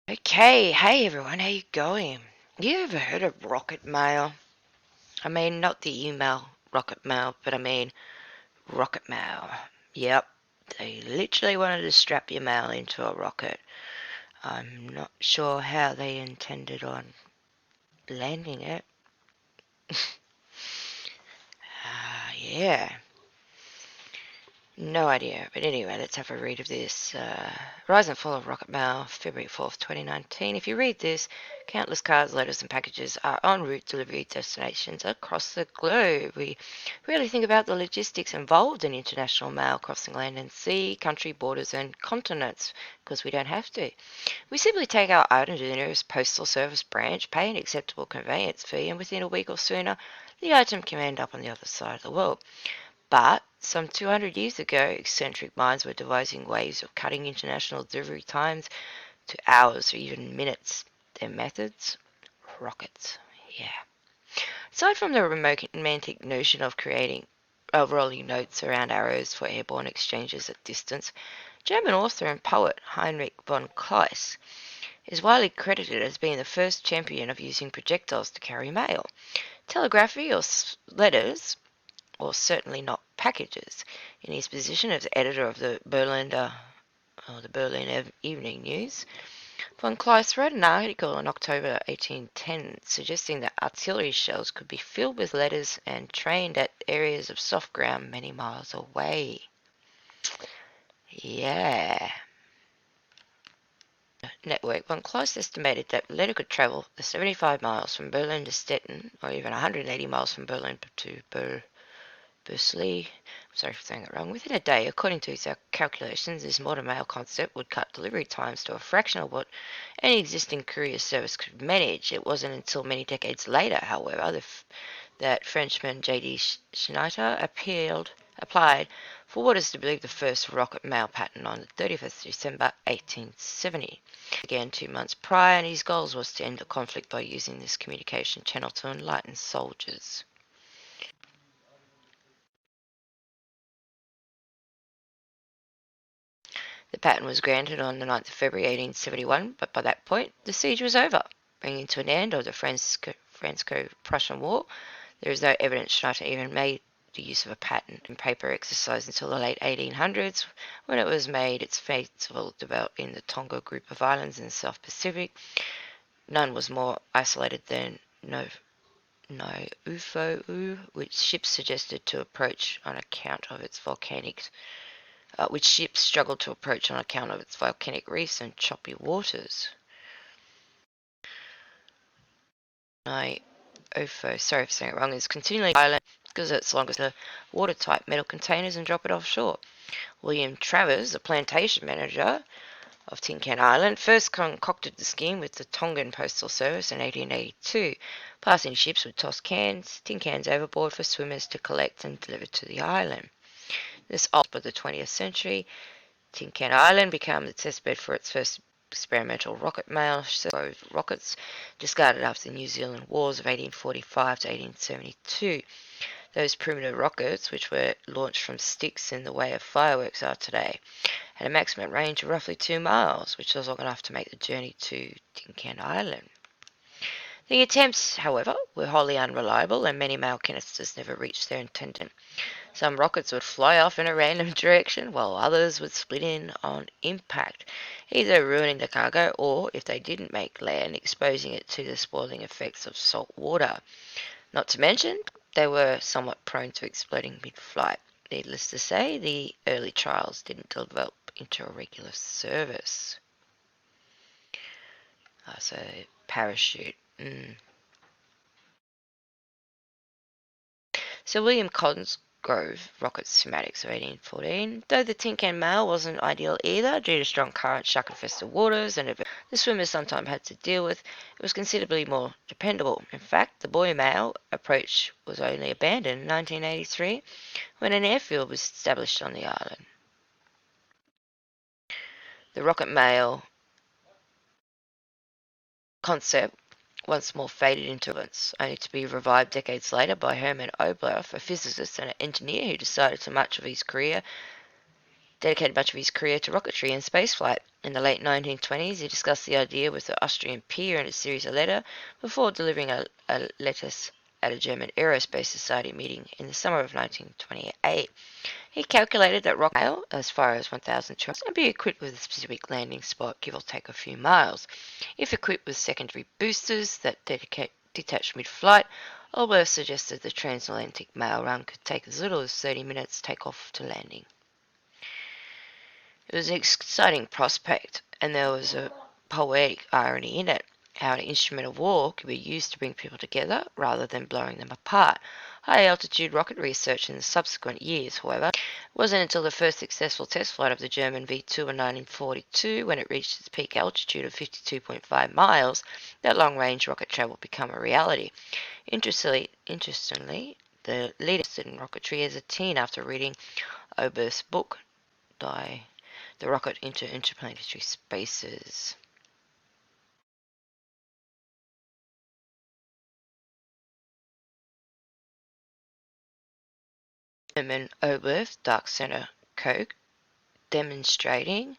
Okay, hey everyone, how you going? You ever heard of rocket mail? I mean, not the email rocket mail, but I mean rocket mail. Yep, they literally wanted to strap your mail into a rocket. I'm not sure how they intended on landing it. Yeah. No idea. But anyway, let's have a read of this. Rise and Fall of Rocket Mail, February 4th, 2019. If you read this, countless cards, letters, and packages are en route delivery destinations across the globe. We really think about the logistics involved in international mail crossing land and sea, country borders, and continents, because we don't have to. We simply take our item to the nearest postal service branch, pay an acceptable conveyance fee, and within a week or sooner, the item can end up on the other side of the world. But some 200 years ago, eccentric minds were devising ways of cutting international delivery times to hours or even minutes. Their methods? Rockets. Yeah. Aside from the romantic notion of creating rolling notes around arrows for airborne exchanges at distance, German author and poet Heinrich von Kleist is widely credited as being the first champion of using projectiles to carry mail. Telegraphy or letters, or certainly not packages. In his position as editor of the Berlin Evening News, von Kleist wrote an article in October 1810 suggesting that artillery shells could be filled with letters and trained at areas of soft ground many miles away. Yeah. Network, von Kleist estimated that the letter could travel the 75 miles from Berlin to Stettin, or even 180 miles from Berlin to Bursley, sorry for saying that wrong, within a day. According to his calculations, this modern mail concept would cut delivery times to a fraction of what any existing courier service could manage. It wasn't until many decades later, however, that Frenchman J.D. Schneider applied for what is to be the first rocket mail patent on the 31st December 1870. Again, 2 months prior, and his goal was to end the conflict by using this communication channel to enlighten soldiers. The patent was granted on the 9th of February 1871, but by that point the siege was over, bringing to an end of the Franco-Prussian War. There is no evidence Schneider even made the use of a patent in paper exercise until the late 1800s, when it was made its faithful developed in the Tonga group of islands in the South Pacific. None was more isolated than Naufou, which ships suggested to approach on account of its which ships struggled to approach on account of its volcanic reefs and choppy waters. Naufou, sorry if saying it wrong, is continually island because it's long as the watertight metal containers and drop it offshore. William Travers, a plantation manager of Tin Can Island, first concocted the scheme with the Tongan Postal Service in 1882. Passing ships would toss tin cans overboard for swimmers to collect and deliver to the island. This of the 20th century, Tin Can Island became the testbed for its first experimental rocket mail rockets, discarded after the New Zealand Wars of 1845 to 1872. Those primitive rockets, which were launched from sticks in the way of fireworks are today, had a maximum range of roughly 2 miles, which was long enough to make the journey to Tin Can Island. The attempts, however, were wholly unreliable, and many mail canisters never reached their intended. Some rockets would fly off in a random direction, while others would split in on impact, either ruining the cargo or, if they didn't make land, exposing it to the spoiling effects of salt water. Not to mention, they were somewhat prone to exploding mid-flight. Needless to say, the early trials didn't develop into a regular service. So, parachute. Sir William Cosgrove rocket schematics of 1814. Though the tin can mail wasn't ideal either, due to strong currents, shark-infested waters, and the swimmers sometimes had to deal with, it was considerably more dependable. In fact, the buoy mail approach was only abandoned in 1983 when an airfield was established on the island. The rocket mail concept once more faded into irrelevance, only to be revived decades later by Hermann Oberth, a physicist and an engineer who decided so much of his career dedicated much of his career to rocketry and spaceflight. In the late 1920s, he discussed the idea with the Austrian peer in a series of letters before delivering a letter at a German Aerospace Society meeting in the summer of 1928. He calculated that rocket mail as far as 1,200 and be equipped with a specific landing spot, give or take a few miles. If equipped with secondary boosters that detach mid-flight, Olberth suggested the transatlantic mail run could take as little as 30 minutes takeoff to landing. It was an exciting prospect, and there was a poetic irony in it, how an instrument of war could be used to bring people together rather than blowing them apart. High-altitude rocket research in the subsequent years, however, wasn't until the first successful test flight of the German V-2 in 1942, when it reached its peak altitude of 52.5 miles, that long-range rocket travel became a reality. Interestingly, the leader in rocketry as a teen after reading Oberth's book, The Rocket into Interplanetary Spaces. Hermann Oberth, Dark Center Coke, demonstrating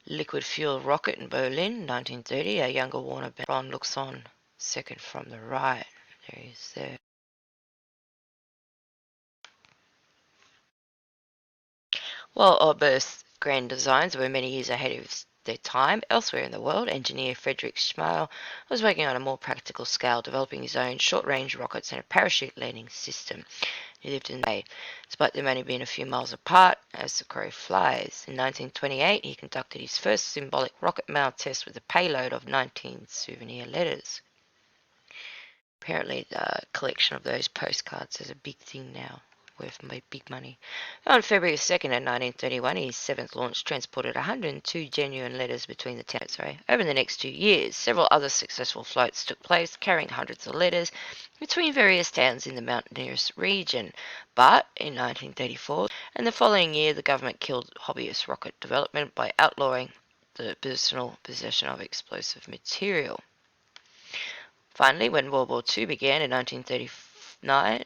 liquid fuel rocket in Berlin, 1930. A younger Warner Bond looks on, second from the right. There he is there. While Oberth's grand designs were many years ahead of their time, elsewhere in the world, engineer Friedrich Schmale was working on a more practical scale, developing his own short-range rockets and a parachute landing system. He lived in May, despite them only being a few miles apart, as the crow flies. In 1928, he conducted his first symbolic rocket mail test with a payload of 19 souvenir letters. Apparently, the collection of those postcards is a big thing now, worth big money. On February 2nd, 1931, his seventh launch transported 102 genuine letters between the over the next 2 years. Several other successful flights took place, carrying hundreds of letters between various towns in the mountainous region. But in 1934 and the following year, the government killed hobbyist rocket development by outlawing the personal possession of explosive material. Finally, when World War II began in 1939,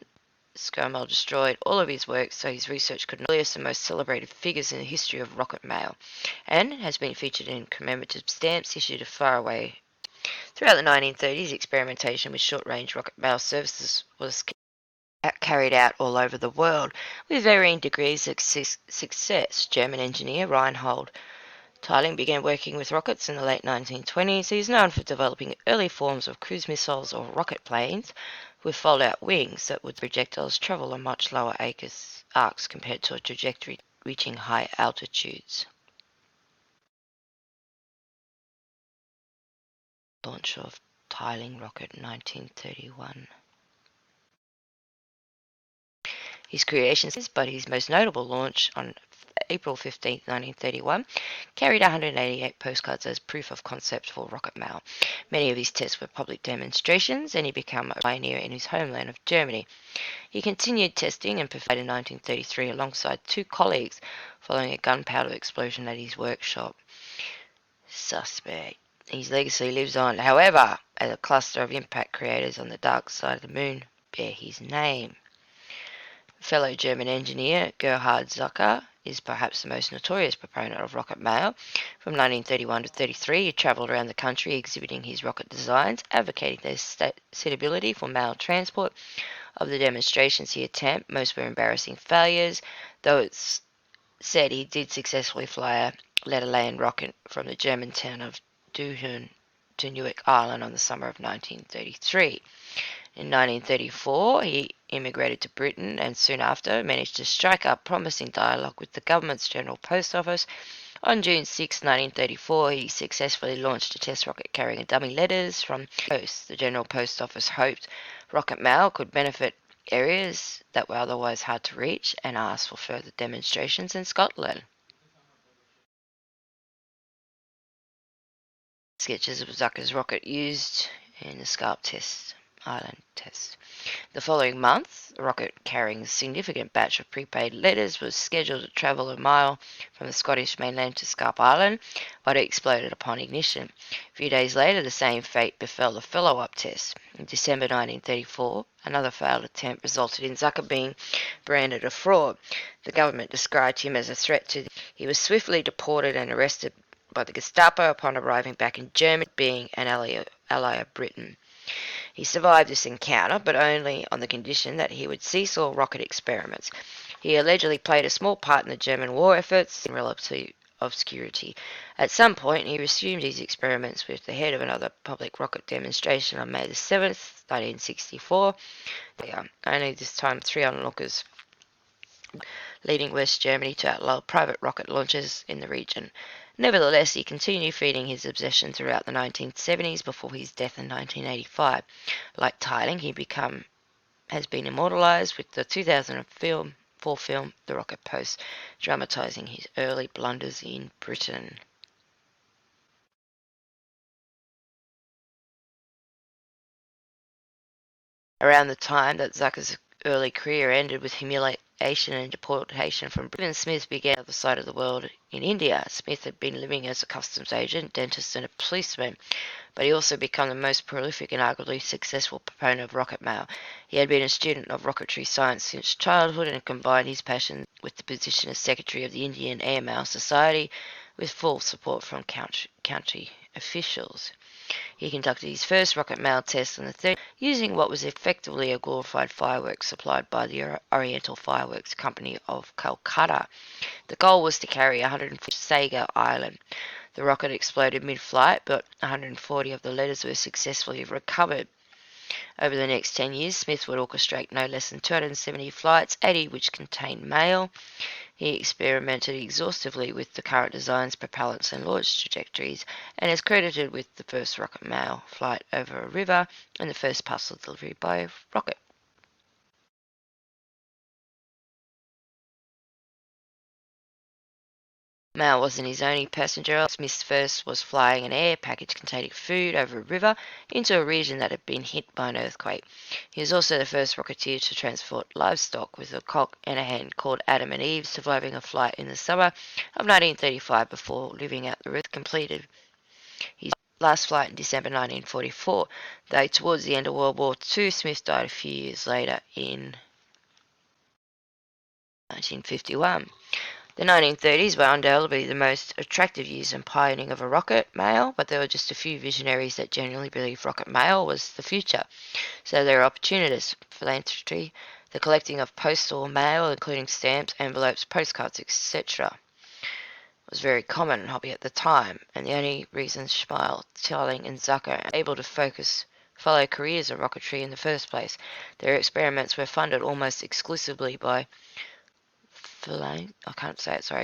Schmale destroyed all of his work, so his research could not be the most celebrated figures in the history of rocket mail, and has been featured in commemorative stamps issued far away. Throughout the 1930s, experimentation with short-range rocket mail services was carried out all over the world, with varying degrees of success. German engineer Reinhold Teiling began working with rockets in the late 1920s. He is known for developing early forms of cruise missiles or rocket planes with fold-out wings that would projectiles travel on much lower arcs compared to a trajectory reaching high altitudes. Launch of Teiling rocket in 1931. His creations, but his most notable launch on April 15, 1931, carried 188 postcards as proof of concept for rocket mail. Many of his tests were public demonstrations, and he became a pioneer in his homeland of Germany. He continued testing and perfected in 1933 alongside two colleagues following a gunpowder explosion at his workshop. Suspect. His legacy lives on, however, as a cluster of impact creators on the dark side of the moon bear his name. Fellow German engineer Gerhard Zucker is perhaps the most notorious proponent of rocket mail. From 1931 to 33, he travelled around the country exhibiting his rocket designs, advocating their suitability for mail transport. Of the demonstrations he attempted, most were embarrassing failures, though it's said he did successfully fly a letter-land rocket from the German town of Duhon to Newark Island on the summer of 1933. In 1934, he immigrated to Britain and soon after managed to strike up promising dialogue with the government's General Post Office. On June 6, 1934, he successfully launched a test rocket carrying dummy letters from the Post. The General Post Office hoped rocket mail could benefit areas that were otherwise hard to reach and asked for further demonstrations in Scotland. Sketches of Zucker's rocket used in the Scarp test Island test. The following month, a rocket carrying a significant batch of prepaid letters was scheduled to travel a mile from the Scottish mainland to Scarp Island, but it exploded upon ignition. A few days later, the same fate befell the follow-up test. In December 1934, another failed attempt resulted in Zucker being branded a fraud. The government described him as a threat to. He was swiftly deported and arrested by the Gestapo upon arriving back in Germany, being an ally of Britain. He survived this encounter, but only on the condition that he would cease all rocket experiments. He allegedly played a small part in the German war efforts in relative obscurity. At some point, he resumed his experiments with the head of another public rocket demonstration on May the 7th, 1964. Only this time 3 onlookers, leading West Germany to outlaw private rocket launches in the region. Nevertheless, he continued feeding his obsession throughout the 1970s before his death in 1985. Like Teiling, has been immortalised with the 2004 film The Rocket Post, dramatising his early blunders in Britain. Around the time that Zucker's early career ended with humiliation and deportation from Britain, Smith began on the other side of the world in India. Smith had been living as a customs agent, dentist and a policeman, but he also became the most prolific and arguably successful proponent of rocket mail. He had been a student of rocketry science since childhood and combined his passion with the position as secretary of the Indian Airmail Society with full support from county officials. He conducted his first rocket mail test on the 30th, using what was effectively a glorified fireworks supplied by the Oriental Fireworks Company of Calcutta. The goal was to carry 150 Sagar Island. The rocket exploded mid-flight, but 140 of the letters were successfully recovered. Over the next 10 years, Smith would orchestrate no less than 270 flights, 80 which contained mail. He experimented exhaustively with the current designs, propellants, and launch trajectories, and is credited with the first rocket mail flight over a river and the first parcel delivery by rocket. Mail wasn't his only passenger. Smith's first was flying an air package containing food over a river into a region that had been hit by an earthquake. He was also the first rocketeer to transport livestock with a cock and a hen called Adam and Eve, surviving a flight in the summer of 1935 before living out the rest completed his last flight in December 1944, though towards the end of World War II, Smith died a few years later in 1951. The 1930s were undoubtedly the most attractive years in pioneering of a rocket mail, but there were just a few visionaries that genuinely believed rocket mail was the future. So there were opportunities, philanthropy, the collecting of postal mail, including stamps, envelopes, postcards, etc., was very common hobby at the time, and the only reason Schmeil, Teiling, and Zucker were able to follow careers in rocketry in the first place. Their experiments were funded almost exclusively by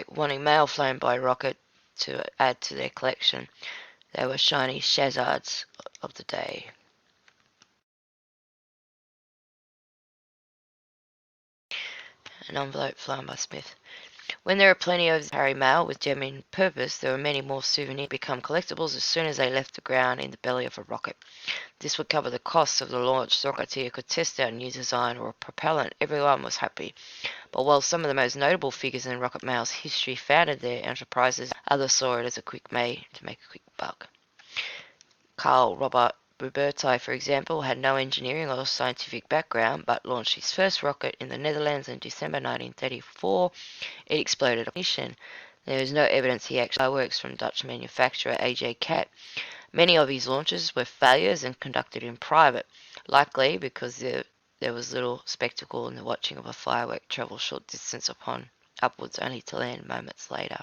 wanting mail flown by rocket to add to their collection. They were shiny Shazards of the day. An envelope flown by Smith. When there are plenty of Harry mail with genuine purpose, there were many more souvenirs become collectibles as soon as they left the ground in the belly of a rocket. This would cover the costs of the launch. The rocketeer could test out a new design or a propellant. Everyone was happy. But while some of the most notable figures in rocket mail's history founded their enterprises, others saw it as a quick way to make a quick buck. Carl Robert Roberti, for example, had no engineering or scientific background, but launched his first rocket in the Netherlands in December 1934. It exploded on ignition. There is no evidence he actually works from Dutch manufacturer A.J. Cat. Many of his launches were failures and conducted in private, likely because there was little spectacle in the watching of a firework travel short distance upon upwards only to land moments later.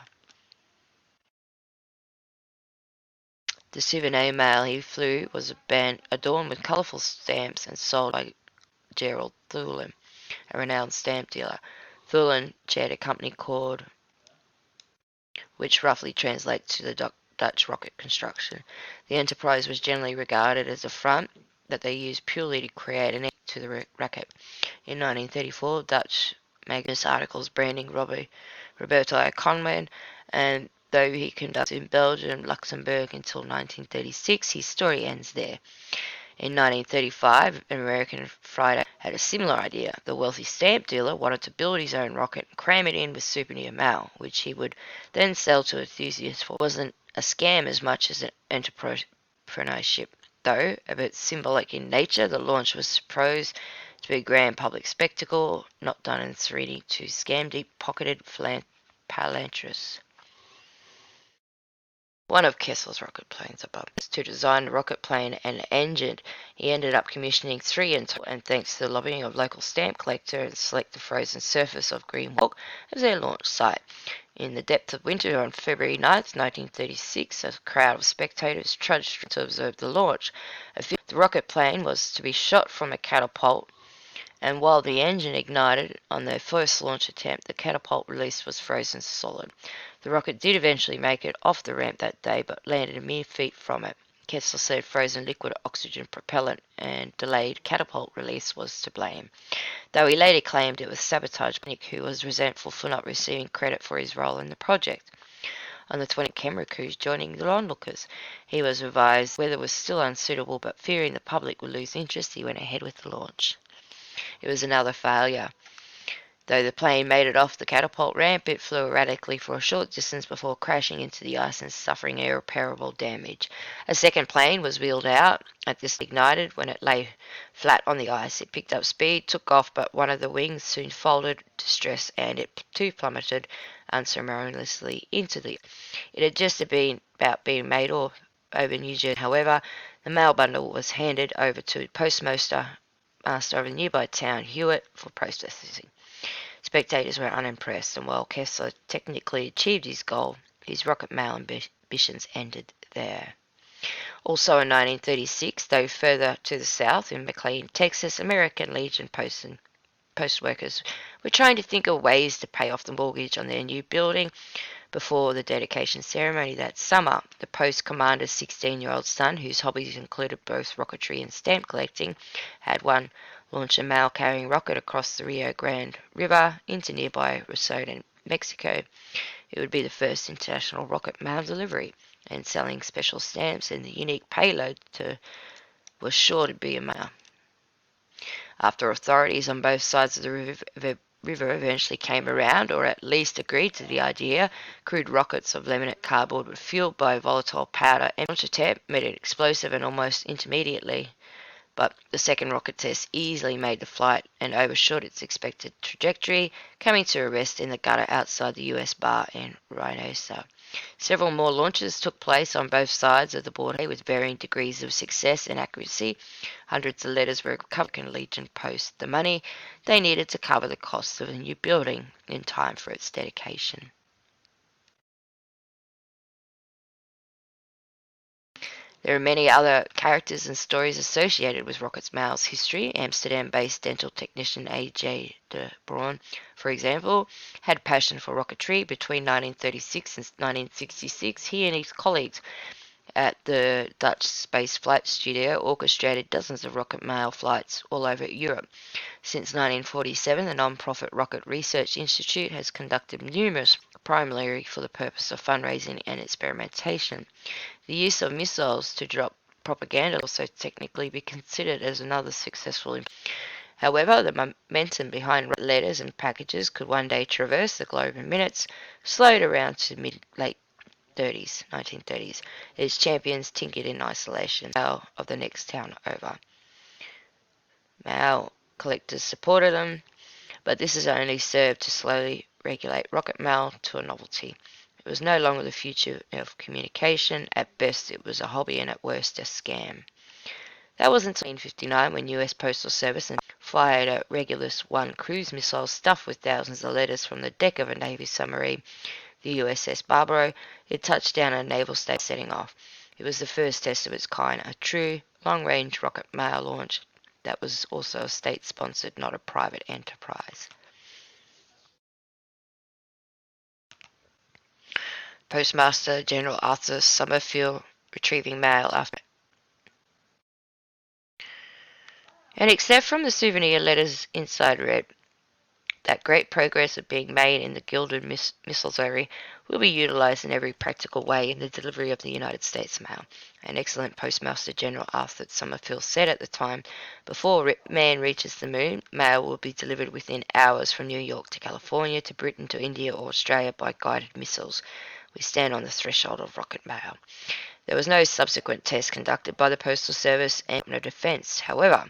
The souvenir mail he flew was a band adorned with colourful stamps and sold by Gerald Thulin, a renowned stamp dealer. Thulin chaired a company called, which roughly translates to the Dutch rocket construction. The enterprise was generally regarded as a front that they used purely to create an end to the racket. In 1934, Dutch magazine articles branding Roberto a conman, and though he conducted in Belgium, Luxembourg until 1936, his story ends there. In 1935, an American Friday had a similar idea. The wealthy stamp dealer wanted to build his own rocket and cram it in with souvenir mail, which he would then sell to enthusiasts for. It wasn't a scam as much as an entrepreneurship, though a bit symbolic in nature. The launch was supposed to be a grand public spectacle, not done in 3D to scam deep-pocketed philanthropists. One of Kessel's rocket planes above. To design the rocket plane and engine, he ended up commissioning three in total, and thanks to the lobbying of local stamp collectors, select the frozen surface of Greenwalk as their launch site. In the depth of winter on February 9th, 1936, a crowd of spectators trudged to observe the launch. The rocket plane was to be shot from a catapult, and while the engine ignited on their first launch attempt, the catapult release was frozen solid. The rocket did eventually make it off the ramp that day, but landed a mere feet from it. Kessler said frozen liquid oxygen propellant and delayed catapult release was to blame, though he later claimed it was sabotage by Nick, who was resentful for not receiving credit for his role in the project. On the 20th camera crews joining the onlookers, he was advised weather was still unsuitable, but fearing the public would lose interest, he went ahead with the launch. It was another failure. Though the plane made it off the catapult ramp, it flew erratically for a short distance before crashing into the ice and suffering irreparable damage. A second plane was wheeled out. At this, ignited when it lay flat on the ice. It picked up speed, took off, but one of the wings soon folded to stress, and it too plummeted unceremoniously into the. It had just been about being made off over New Jersey. However, the mail bundle was handed over to postmaster of the nearby town, Hewitt, for processing. Spectators were unimpressed, and while Kessler technically achieved his goal, his rocket mail ambitions ended there. Also in 1936, though further to the south, in McLean, Texas, American Legion post workers were trying to think of ways to pay off the mortgage on their new building. Before the dedication ceremony that summer, the post commander's 16-year-old son, whose hobbies included both rocketry and stamp collecting, had one launch a mail-carrying rocket across the Rio Grande River into nearby Rosado, Mexico. It would be the first international rocket mail delivery, and selling special stamps and the unique payload was sure to be a mail. After authorities on both sides of the river eventually came around, or at least agreed to the idea, crude rockets of laminate cardboard were fueled by volatile powder, and launch attempt made it explosive and almost intermediately. But the second rocket test easily made the flight and overshot its expected trajectory, coming to a rest in the gutter outside the US bar in Reynosa. Several more launches took place on both sides of the border with varying degrees of success and accuracy. Hundreds of letters were recovered and Legion Post the money they needed to cover the costs of the new building in time for its dedication. There are many other characters and stories associated with Rocket's Mail's history. Amsterdam-based dental technician A.J. de Bruin, for example, had passion for rocketry. Between 1936 and 1966, he and his colleagues at the Dutch Space Flight Studio orchestrated dozens of rocket mail flights all over Europe. Since 1947, the non-profit Rocket Research Institute has conducted numerous primarily for the purpose of fundraising and experimentation. The use of missiles to drop propaganda also technically be considered as another successful. However, the momentum behind letters and packages could one day traverse the globe in minutes, slowed around to mid-late 1930s. Its champions tinkered in isolation of the next town over. Mail collectors supported them, but this has only served to slowly regulate rocket mail to a novelty. It was no longer the future of communication. At best, it was a hobby, and at worst, a scam. That was until 1959 when U.S. Postal Service fired a Regulus I cruise missile stuffed with thousands of letters from the deck of a Navy submarine, the USS Barbaro. It touched down at a naval station, setting off. It was the first test of its kind, a true long-range rocket mail launch that was also a state-sponsored, not a private enterprise. Postmaster General Arthur Summerfield retrieving mail after. And except from the souvenir letters inside read, that great progress of being made in the gilded mistletoe will be utilized in every practical way in the delivery of the United States mail. An excellent Postmaster General Arthur Summerfield said at the time, before man reaches the moon, mail will be delivered within hours from New York to California to Britain to India or Australia by guided missiles. We stand on the threshold of rocket mail. There was no subsequent test conducted by the Postal Service and no defence. However,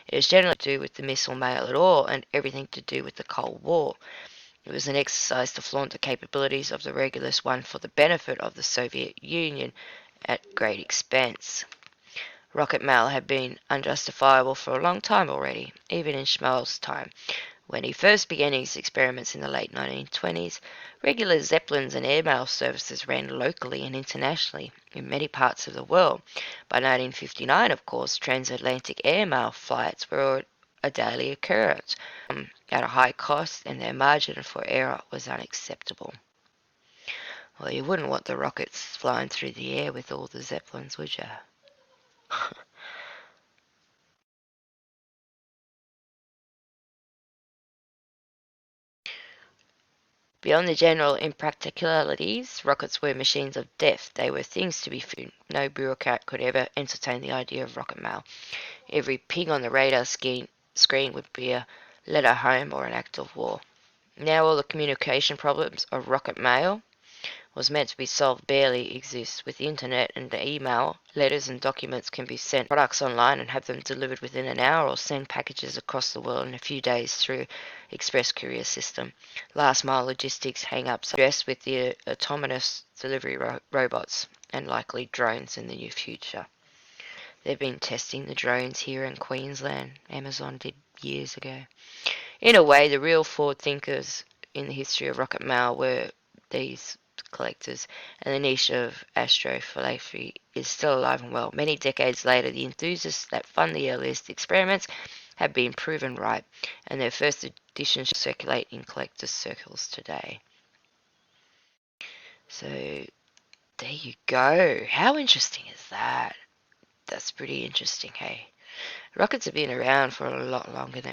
it is generally to do with the missile mail at all and everything to do with the Cold War. It was an exercise to flaunt the capabilities of the Regulus One for the benefit of the Soviet Union at great expense. Rocket mail had been unjustifiable for a long time already, even in Schmel's time. When he first began his experiments in the late 1920s, regular Zeppelins and airmail services ran locally and internationally in many parts of the world. By 1959, of course, transatlantic airmail flights were a daily occurrence at a high cost, and their margin for error was unacceptable. Well, you wouldn't want the rockets flying through the air with all the Zeppelins, would you? Beyond the general impracticalities, rockets were machines of death. They were things to be feared. No bureaucrat could ever entertain the idea of rocket mail. Every ping on the radar screen would be a letter home or an act of war. Now all the communication problems of rocket mail was meant to be solved barely exist. With the internet and the email, letters and documents can be sent products online and have them delivered within an hour, or send packages across the world in a few days through express courier system. Last mile logistics hang ups addressed with the autonomous delivery robots and likely drones in the near future. They've been testing the drones here in Queensland. Amazon did years ago. In a way, the real forward thinkers in the history of rocket mail were these collectors, and the niche of astrophilatry is still alive and well. Many decades later, the enthusiasts that fund the earliest experiments have been proven right, and their first editions circulate in collectors' circles today. So, there you go. How interesting is that? That's pretty interesting, hey? Rockets have been around for a lot longer than